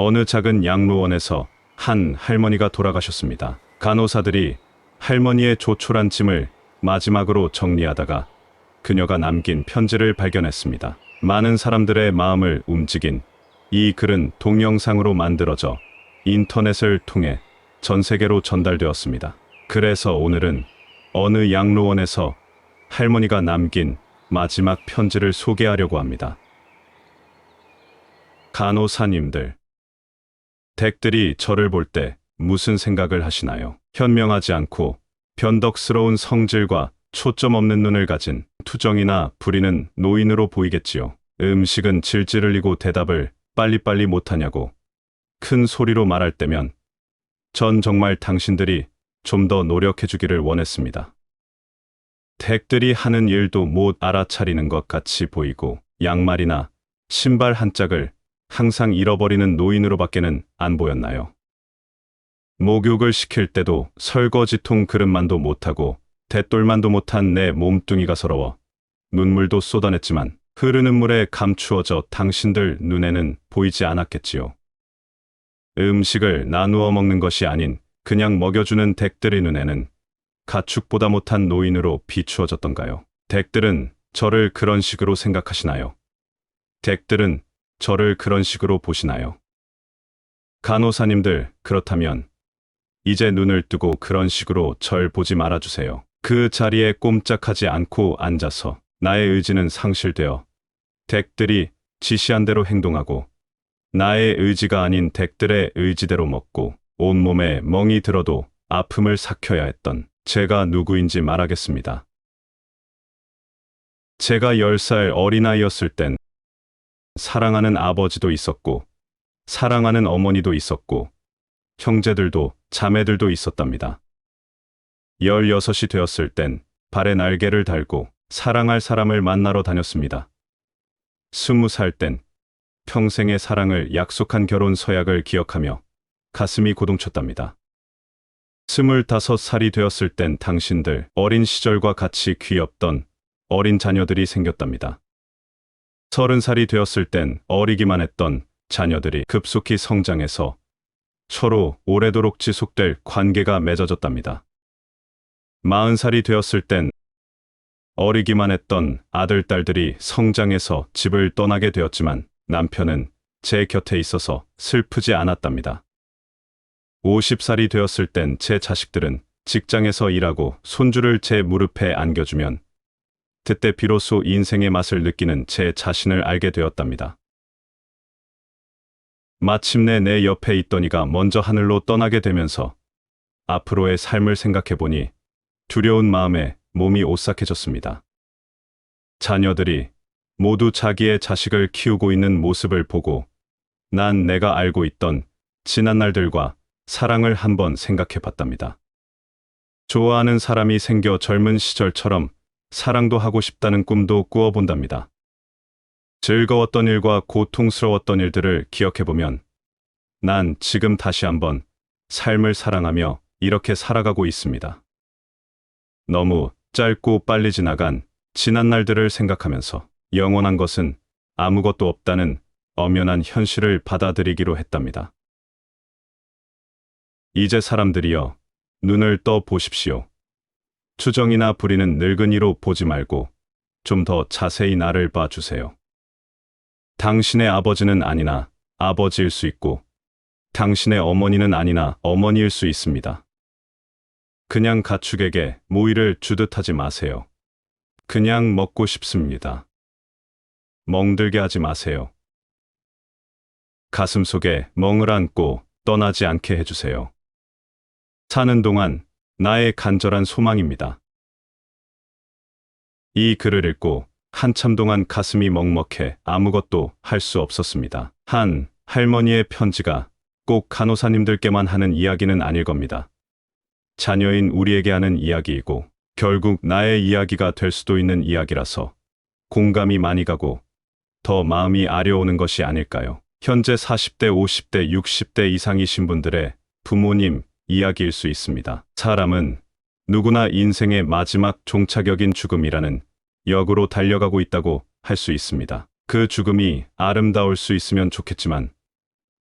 어느 작은 양로원에서 한 할머니가 돌아가셨습니다. 간호사들이 할머니의 조촐한 짐을 마지막으로 정리하다가 그녀가 남긴 편지를 발견했습니다. 많은 사람들의 마음을 움직인 이 글은 동영상으로 만들어져 인터넷을 통해 전 세계로 전달되었습니다. 그래서 오늘은 어느 양로원에서 할머니가 남긴 마지막 편지를 소개하려고 합니다. 간호사님들, 댁들이 저를 볼 때 무슨 생각을 하시나요? 현명하지 않고 변덕스러운 성질과 초점 없는 눈을 가진 투정이나 부리는 노인으로 보이겠지요. 음식은 질질 흘리고 대답을 빨리빨리 못하냐고 큰 소리로 말할 때면 전 정말 당신들이 좀 더 노력해주기를 원했습니다. 댁들이 하는 일도 못 알아차리는 것 같이 보이고 양말이나 신발 한 짝을 항상 잃어버리는 노인으로밖에는 안 보였나요? 목욕을 시킬 때도 설거지통 그릇만도 못하고 대돌만도 못한 내 몸뚱이가 서러워 눈물도 쏟아냈지만 흐르는 물에 감추어져 당신들 눈에는 보이지 않았겠지요. 음식을 나누어 먹는 것이 아닌 그냥 먹여주는 댁들의 눈에는 가축보다 못한 노인으로 비추어졌던가요? 댁들은 저를 그런 식으로 생각하시나요? 댁들은 저를 그런 식으로 보시나요? 간호사님들, 그렇다면 이제 눈을 뜨고 그런 식으로 절 보지 말아주세요. 그 자리에 꼼짝하지 않고 앉아서 나의 의지는 상실되어 댁들이 지시한 대로 행동하고 나의 의지가 아닌 댁들의 의지대로 먹고 온몸에 멍이 들어도 아픔을 삭혀야 했던 제가 누구인지 말하겠습니다. 제가 10살 어린아이였을 땐 사랑하는 아버지도 있었고 사랑하는 어머니도 있었고 형제들도 자매들도 있었답니다. 16이 되었을 땐 발에 날개를 달고 사랑할 사람을 만나러 다녔습니다. 20살 땐 평생의 사랑을 약속한 결혼 서약을 기억하며 가슴이 고동쳤답니다. 25살이 되었을 땐 당신들 어린 시절과 같이 귀엽던 어린 자녀들이 생겼답니다. 30살이 되었을 땐 어리기만 했던 자녀들이 급속히 성장해서 서로 오래도록 지속될 관계가 맺어졌답니다. 40살이 되었을 땐 어리기만 했던 아들, 딸들이 성장해서 집을 떠나게 되었지만 남편은 제 곁에 있어서 슬프지 않았답니다. 50살이 되었을 땐 제 자식들은 직장에서 일하고 손주를 제 무릎에 안겨주면 그때 비로소 인생의 맛을 느끼는 제 자신을 알게 되었답니다. 마침내 내 옆에 있던 이가 먼저 하늘로 떠나게 되면서 앞으로의 삶을 생각해보니 두려운 마음에 몸이 오싹해졌습니다. 자녀들이 모두 자기의 자식을 키우고 있는 모습을 보고 난 내가 알고 있던 지난 날들과 사랑을 한번 생각해 봤답니다. 좋아하는 사람이 생겨 젊은 시절처럼 사랑도 하고 싶다는 꿈도 꾸어본답니다. 즐거웠던 일과 고통스러웠던 일들을 기억해보면 난 지금 다시 한번 삶을 사랑하며 이렇게 살아가고 있습니다. 너무 짧고 빨리 지나간 지난 날들을 생각하면서 영원한 것은 아무것도 없다는 엄연한 현실을 받아들이기로 했답니다. 이제 사람들이여, 눈을 떠 보십시오. 추정이나 부리는 늙은이로 보지 말고 좀 더 자세히 나를 봐주세요. 당신의 아버지는 아니나 아버지일 수 있고 당신의 어머니는 아니나 어머니일 수 있습니다. 그냥 가축에게 모이를 주듯 하지 마세요. 그냥 먹고 싶습니다. 멍들게 하지 마세요. 가슴 속에 멍을 안고 떠나지 않게 해주세요. 사는 동안 나의 간절한 소망입니다. 이 글을 읽고 한참 동안 가슴이 먹먹해 아무것도 할 수 없었습니다. 한 할머니의 편지가 꼭 간호사님들께만 하는 이야기는 아닐 겁니다. 자녀인 우리에게 하는 이야기이고 결국 나의 이야기가 될 수도 있는 이야기라서 공감이 많이 가고 더 마음이 아려오는 것이 아닐까요? 현재 40대, 50대, 60대 이상이신 분들의 부모님 이야기일 수 있습니다. 사람은 누구나 인생의 마지막 종착역인 죽음이라는 역으로 달려가고 있다고 할 수 있습니다. 그 죽음이 아름다울 수 있으면 좋겠지만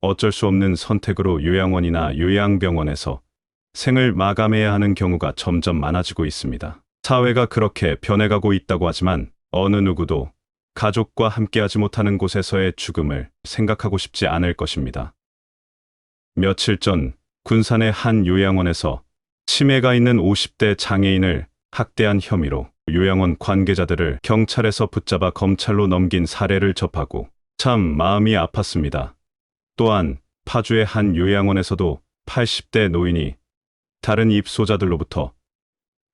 어쩔 수 없는 선택으로 요양원이나 요양병원에서 생을 마감해야 하는 경우가 점점 많아지고 있습니다. 사회가 그렇게 변해가고 있다고 하지만 어느 누구도 가족과 함께하지 못하는 곳에서의 죽음을 생각하고 싶지 않을 것입니다. 며칠 전 군산의 한 요양원에서 치매가 있는 50대 장애인을 학대한 혐의로 요양원 관계자들을 경찰에서 붙잡아 검찰로 넘긴 사례를 접하고 참 마음이 아팠습니다. 또한 파주의 한 요양원에서도 80대 노인이 다른 입소자들로부터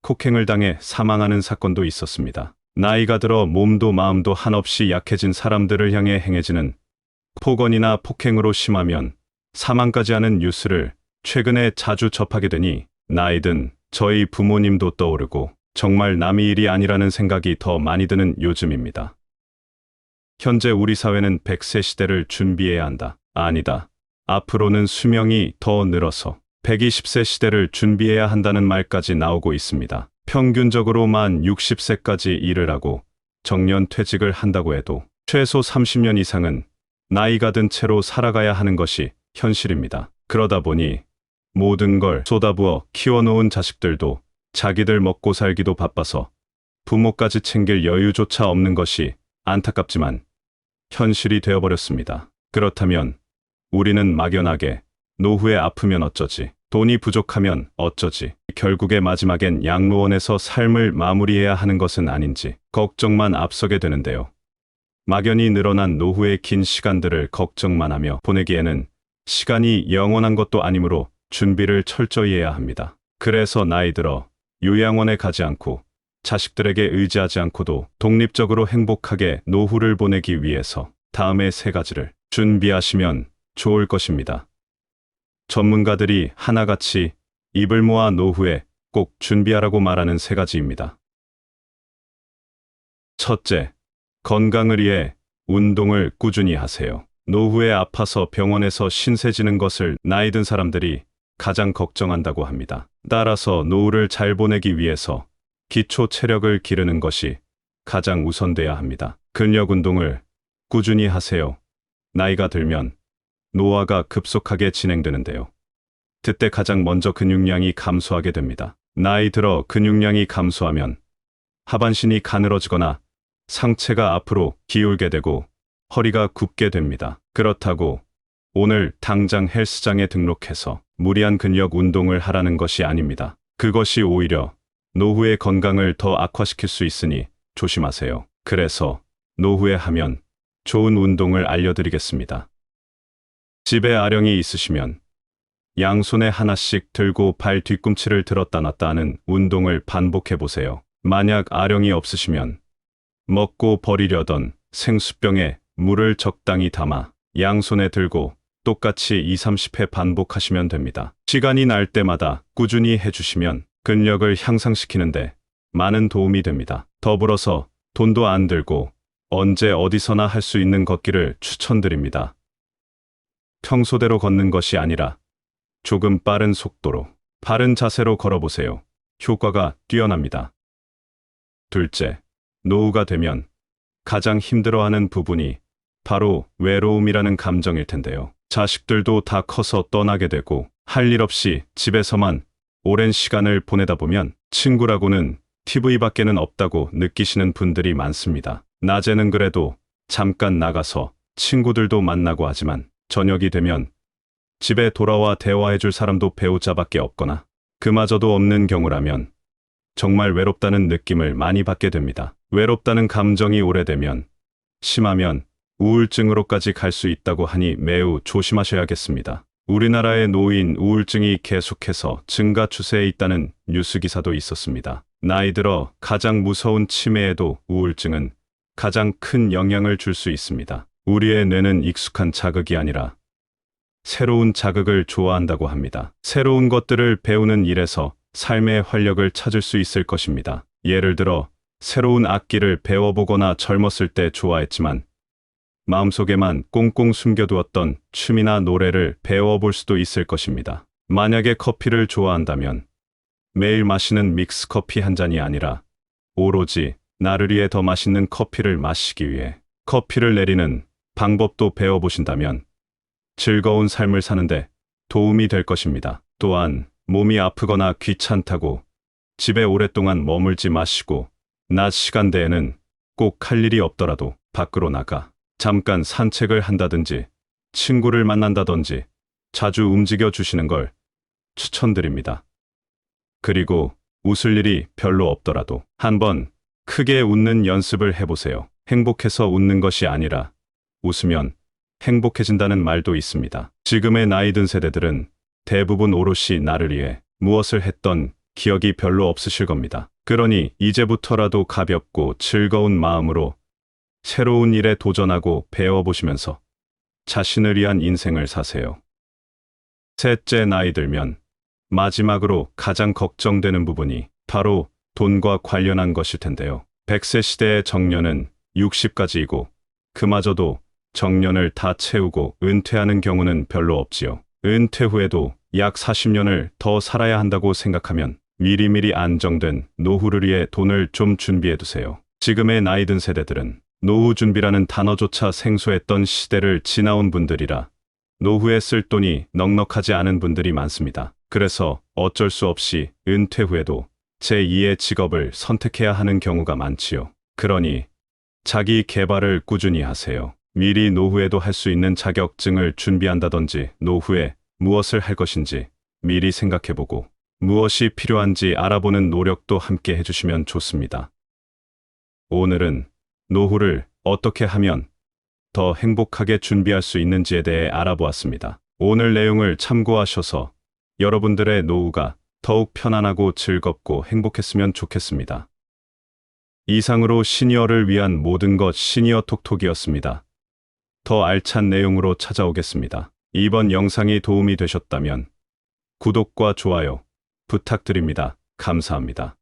폭행을 당해 사망하는 사건도 있었습니다. 나이가 들어 몸도 마음도 한없이 약해진 사람들을 향해 행해지는 폭언이나 폭행으로 심하면 사망까지 하는 뉴스를 최근에 자주 접하게 되니 나이든 저희 부모님도 떠오르고 정말 남의 일이 아니라는 생각이 더 많이 드는 요즘입니다. 현재 우리 사회는 100세 시대를 준비해야 한다. 아니다. 앞으로는 수명이 더 늘어서 120세 시대를 준비해야 한다는 말까지 나오고 있습니다. 평균적으로 만 60세까지 일을 하고 정년 퇴직을 한다고 해도 최소 30년 이상은 나이가 든 채로 살아가야 하는 것이 현실입니다. 그러다 보니 모든 걸 쏟아부어 키워놓은 자식들도 자기들 먹고 살기도 바빠서 부모까지 챙길 여유조차 없는 것이 안타깝지만 현실이 되어버렸습니다. 그렇다면 우리는 막연하게 노후에 아프면 어쩌지, 돈이 부족하면 어쩌지, 결국에 마지막엔 양로원에서 삶을 마무리해야 하는 것은 아닌지 걱정만 앞서게 되는데요. 막연히 늘어난 노후의 긴 시간들을 걱정만 하며 보내기에는 시간이 영원한 것도 아니므로 준비를 철저히 해야 합니다. 그래서 나이 들어 요양원에 가지 않고 자식들에게 의지하지 않고도 독립적으로 행복하게 노후를 보내기 위해서 다음의 3가지를 준비하시면 좋을 것입니다. 전문가들이 하나같이 입을 모아 노후에 꼭 준비하라고 말하는 3가지입니다. 첫째, 건강을 위해 운동을 꾸준히 하세요. 노후에 아파서 병원에서 신세지는 것을 나이 든 사람들이 가장 걱정한다고 합니다. 따라서 노후를 잘 보내기 위해서 기초 체력을 기르는 것이 가장 우선돼야 합니다. 근력 운동을 꾸준히 하세요. 나이가 들면 노화가 급속하게 진행되는데요. 그때 가장 먼저 근육량이 감소하게 됩니다. 나이 들어 근육량이 감소하면 하반신이 가늘어지거나 상체가 앞으로 기울게 되고 허리가 굽게 됩니다. 그렇다고 오늘 당장 헬스장에 등록해서 무리한 근력 운동을 하라는 것이 아닙니다. 그것이 오히려 노후의 건강을 더 악화시킬 수 있으니 조심하세요. 그래서 노후에 하면 좋은 운동을 알려드리겠습니다. 집에 아령이 있으시면 양손에 하나씩 들고 발 뒤꿈치를 들었다 놨다 하는 운동을 반복해 보세요. 만약 아령이 없으시면 먹고 버리려던 생수병에 물을 적당히 담아 양손에 들고 똑같이 20-30회 반복하시면 됩니다. 시간이 날 때마다 꾸준히 해주시면 근력을 향상시키는데 많은 도움이 됩니다. 더불어서 돈도 안 들고 언제 어디서나 할 수 있는 걷기를 추천드립니다. 평소대로 걷는 것이 아니라 조금 빠른 속도로 바른 자세로 걸어보세요. 효과가 뛰어납니다. 둘째, 노후가 되면 가장 힘들어하는 부분이 바로 외로움이라는 감정일 텐데요. 자식들도 다 커서 떠나게 되고 할 일 없이 집에서만 오랜 시간을 보내다 보면 친구라고는 TV밖에는 없다고 느끼시는 분들이 많습니다. 낮에는 그래도 잠깐 나가서 친구들도 만나고 하지만 저녁이 되면 집에 돌아와 대화해줄 사람도 배우자밖에 없거나 그마저도 없는 경우라면 정말 외롭다는 느낌을 많이 받게 됩니다. 외롭다는 감정이 오래되면 심하면 우울증으로까지 갈 수 있다고 하니 매우 조심하셔야겠습니다. 우리나라의 노인 우울증이 계속해서 증가 추세에 있다는 뉴스 기사도 있었습니다. 나이 들어 가장 무서운 치매에도 우울증은 가장 큰 영향을 줄 수 있습니다. 우리의 뇌는 익숙한 자극이 아니라 새로운 자극을 좋아한다고 합니다. 새로운 것들을 배우는 일에서 삶의 활력을 찾을 수 있을 것입니다. 예를 들어 새로운 악기를 배워보거나 젊었을 때 좋아했지만 마음속에만 꽁꽁 숨겨두었던 춤이나 노래를 배워볼 수도 있을 것입니다. 만약에 커피를 좋아한다면 매일 마시는 믹스커피 한 잔이 아니라 오로지 나를 위해 더 맛있는 커피를 마시기 위해 커피를 내리는 방법도 배워보신다면 즐거운 삶을 사는데 도움이 될 것입니다. 또한 몸이 아프거나 귀찮다고 집에 오랫동안 머물지 마시고 낮 시간대에는 꼭 할 일이 없더라도 밖으로 나가 잠깐 산책을 한다든지 친구를 만난다든지 자주 움직여 주시는 걸 추천드립니다. 그리고 웃을 일이 별로 없더라도 한번 크게 웃는 연습을 해보세요. 행복해서 웃는 것이 아니라 웃으면 행복해진다는 말도 있습니다. 지금의 나이 든 세대들은 대부분 오롯이 나를 위해 무엇을 했던 기억이 별로 없으실 겁니다. 그러니 이제부터라도 가볍고 즐거운 마음으로 새로운 일에 도전하고 배워보시면서 자신을 위한 인생을 사세요. 셋째, 나이 들면 마지막으로 가장 걱정되는 부분이 바로 돈과 관련한 것일 텐데요. 100세 시대의 정년은 60까지이고 그마저도 정년을 다 채우고 은퇴하는 경우는 별로 없지요. 은퇴 후에도 약 40년을 더 살아야 한다고 생각하면 미리미리 안정된 노후를 위해 돈을 좀 준비해 두세요. 지금의 나이 든 세대들은 노후 준비라는 단어조차 생소했던 시대를 지나온 분들이라 노후에 쓸 돈이 넉넉하지 않은 분들이 많습니다. 그래서 어쩔 수 없이 은퇴 후에도 제2의 직업을 선택해야 하는 경우가 많지요. 그러니 자기 개발을 꾸준히 하세요. 미리 노후에도 할 수 있는 자격증을 준비한다든지 노후에 무엇을 할 것인지 미리 생각해보고 무엇이 필요한지 알아보는 노력도 함께 해주시면 좋습니다. 오늘은 노후를 어떻게 하면 더 행복하게 준비할 수 있는지에 대해 알아보았습니다. 오늘 내용을 참고하셔서 여러분들의 노후가 더욱 편안하고 즐겁고 행복했으면 좋겠습니다. 이상으로 시니어를 위한 모든 것 시니어 톡톡이었습니다. 더 알찬 내용으로 찾아오겠습니다. 이번 영상이 도움이 되셨다면 구독과 좋아요 부탁드립니다. 감사합니다.